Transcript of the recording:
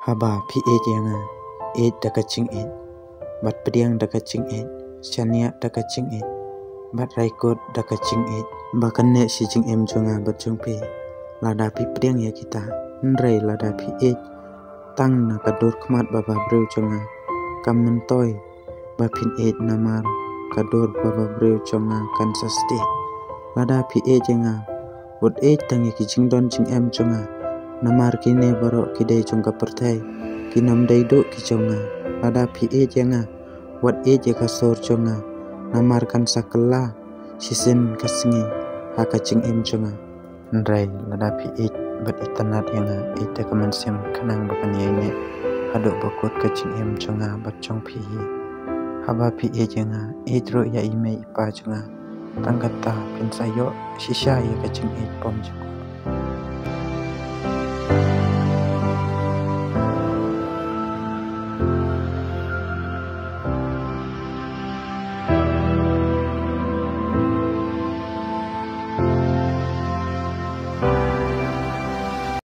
Haba pi yanga dakaching bat pediang dakaching chania dakaching bat raikot dakaching bakan ne si jing jonga bat jong pe lada pi pediang ya kita nrei lada pi tang na kadur khmat baba breu jonga kammentoi bapin namar kadur baba breu jonga Kansas State lada pi jenga bot tangi ki jing don jing jonga namar kine borok kidai jongka pertai kinam daido ki jonga lada pi jenga wat jeka sor jonga namar kan sakela sisin kasingi hakaching jonga ndrai lada pi bat itanat yanga ite kamansiam kanang bakan yene hadok bakot kaching jonga bat jong pi haba pi jenga ro ya ime ipa jonga tanggata pinsayo sisa ya kaching pom